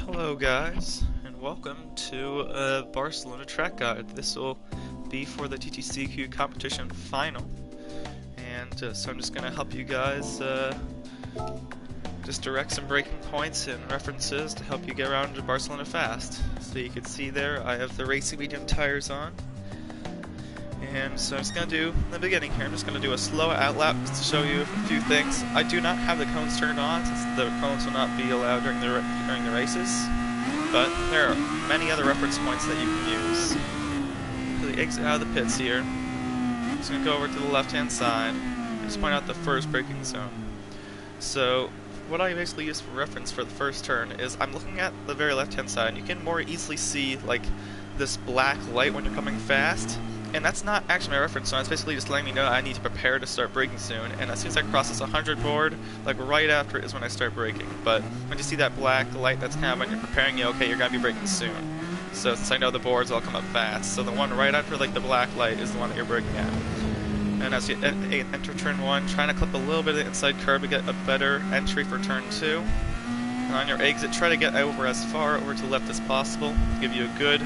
Hello guys, and welcome to Barcelona track guide. This will be for the GTCQ competition final, and so I'm just going to help you guys just direct some braking points and references to help you get around to Barcelona fast. So you can see there I have the racing medium tires on, and so I'm just going to do, in the beginning here, I'm just going to do a slow outlap just to show you a few things. I do not have the cones turned on since the cones will not be allowed during the races, but there are many other reference points that you can use. So the exit out of the pits here, I'm just going to go over to the left hand side and just point out the first braking zone. So what I basically use for reference for the first turn is I'm looking at the very left hand side, and you can more easily see like this black light when you're coming fast. And that's not actually my reference zone, it's basically just letting me know I need to prepare to start braking soon. And as soon as I cross this 100 board, like right after it is when I start braking. But when you see that black light, that's kind of when you're preparing, okay, you're going to be braking soon. So since I know the boards all come up fast, so the one right after like the black light is the one that you're braking at. And as you enter turn 1, trying to clip a little bit of the inside curb to get a better entry for turn 2. And on your exit, try to get over as far over to the left as possible to give you a good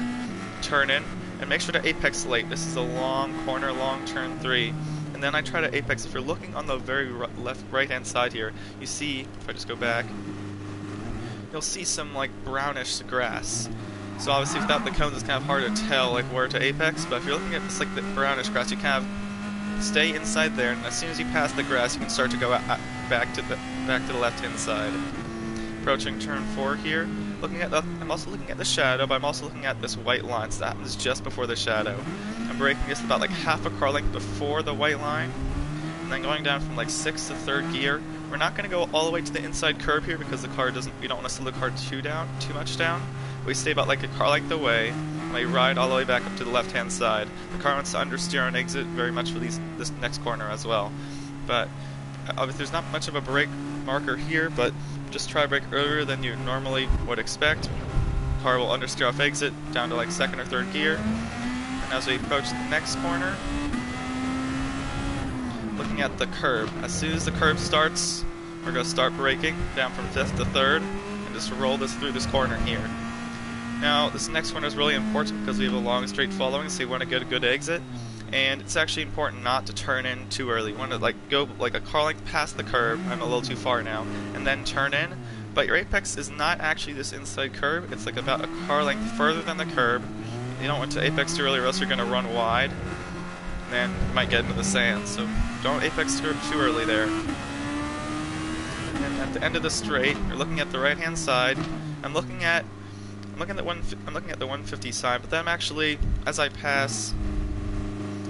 turn in. And make sure to apex late. This is a long corner, long turn 3. And then I try to apex. If you're looking on the very right-hand side here, you see, if I just go back, you'll see some like brownish grass. So obviously without the cones it's kind of hard to tell like where to apex, but if you're looking at this like the brownish grass, you kind of stay inside there, and as soon as you pass the grass you can start to go back to the left-hand side. Approaching turn 4 here. I'm also looking at the shadow, but I'm also looking at this white line, so that happens just before the shadow. I'm braking just about like half a car length before the white line, and then going down from like 6th to 3rd gear. We're not going to go all the way to the inside curb here because the car we don't want to slow the car too much down. We stay about like a car length away, and we ride all the way back up to the left-hand side. The car wants to understeer and exit very much for this next corner as well. But obviously there's not much of a brake marker here, but just try to brake earlier than you normally would expect. Car will understeer off exit down to like 2nd or 3rd gear. And as we approach the next corner, looking at the curb. As soon as the curb starts, we're going to start braking down from 5th to 3rd and just roll this through this corner here. Now this next one is really important because we have a long straight following, so you want to get a good exit. And it's actually important not to turn in too early. You want to like go like a car length past the curb. I'm a little too far now, and then turn in. But your apex is not actually this inside curb. It's like about a car length further than the curb. You don't want to apex too early, or else you're going to run wide, and then you might get into the sand. So don't apex too early there. And at the end of the straight, you're looking at the right-hand side. I'm looking at the 150 sign, but then I'm actually, as I pass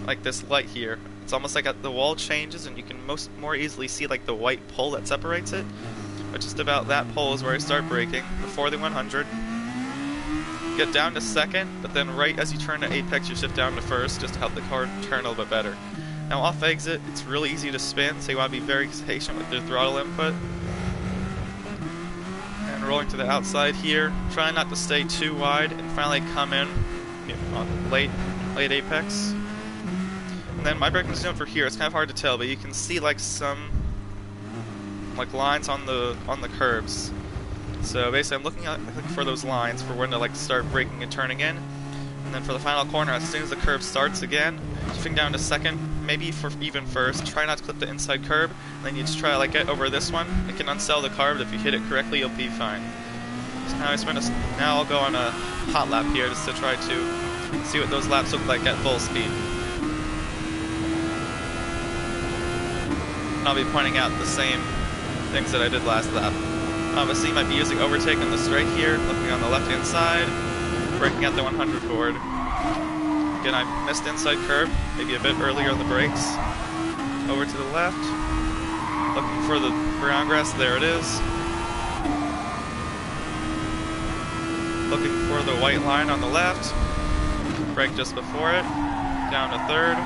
like this light here, it's almost like the wall changes and you can more easily see like the white pole that separates it. But just about that pole is where I start braking before the 100. Get down to 2nd, but then right as you turn to apex you shift down to 1st just to help the car turn a little bit better. Now off exit it's really easy to spin, so you want to be very patient with your throttle input. And rolling to the outside here, trying not to stay too wide, and finally come in on late apex. And then my braking zone for here, it's kind of hard to tell, but you can see like some like lines on the curbs. So basically I'm looking for those lines for when to like start braking and turning in. And then for the final corner, as soon as the curb starts again, shifting down to 2nd, maybe for even 1st, try not to clip the inside curb, and then you just try to like get over this one. It can unsell the car, but if you hit it correctly you'll be fine. So now I'll go on a hot lap here just to try to see what those laps look like at full speed. And I'll be pointing out the same things that I did last lap. Obviously you might be using overtake on the straight here, looking on the left hand side, braking at the 100 board. Again, I missed inside curb, maybe a bit earlier on the brakes. Over to the left, looking for the brown grass, there it is. Looking for the white line on the left, brake just before it, down to 3rd.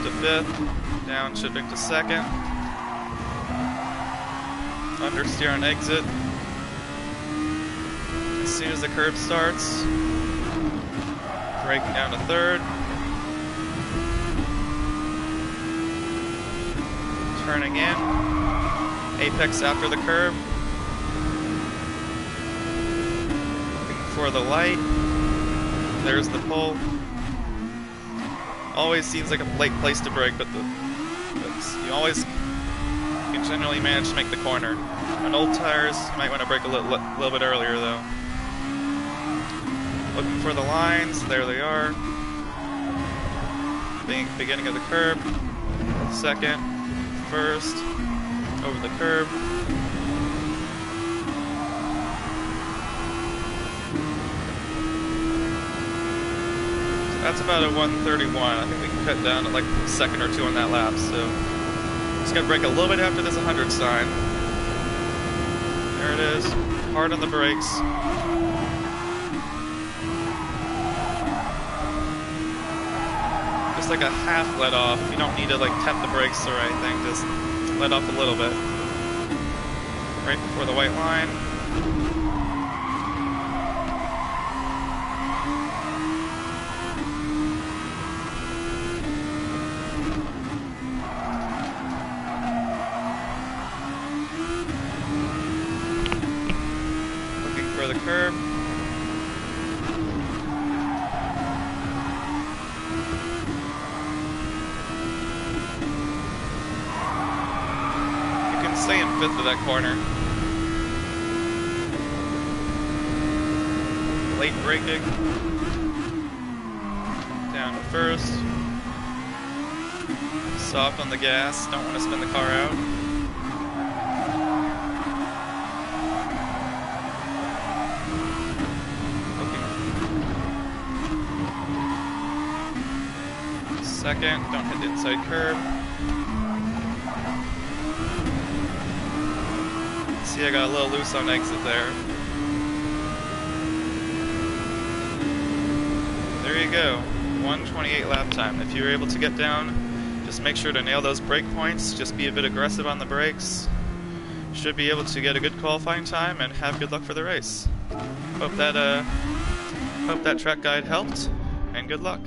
To 5th, down shifting to 2nd, understeer on exit. As soon as the curb starts, braking down to 3rd, turning in, Apex after the curb. Looking for the light. There's the pole. Always seems like a late place to brake, but you can generally manage to make the corner. On old tires, you might want to brake a little bit earlier though. Looking for the lines, there they are. Beginning of the curb, second, first, over the curb. So that's about a 131. I think we can cut down to like a second or two on that lap. So just gotta brake a little bit after this 100 sign. There it is, hard on the brakes. Just like a half let off. You don't need to like tap the brakes or anything, just let off a little bit. Right before the white line. Looking for the curb. Stay in fifth of that corner. Late braking. Down to first. Soft on the gas. Don't want to spin the car out. Okay. Second. Don't hit the inside curb. See, I got a little loose on exit there. There you go, 128 lap time. If you're able to get down, just make sure to nail those brake points. Just be a bit aggressive on the brakes. Should be able to get a good qualifying time and have good luck for the race. Hope that track guide helped, and good luck.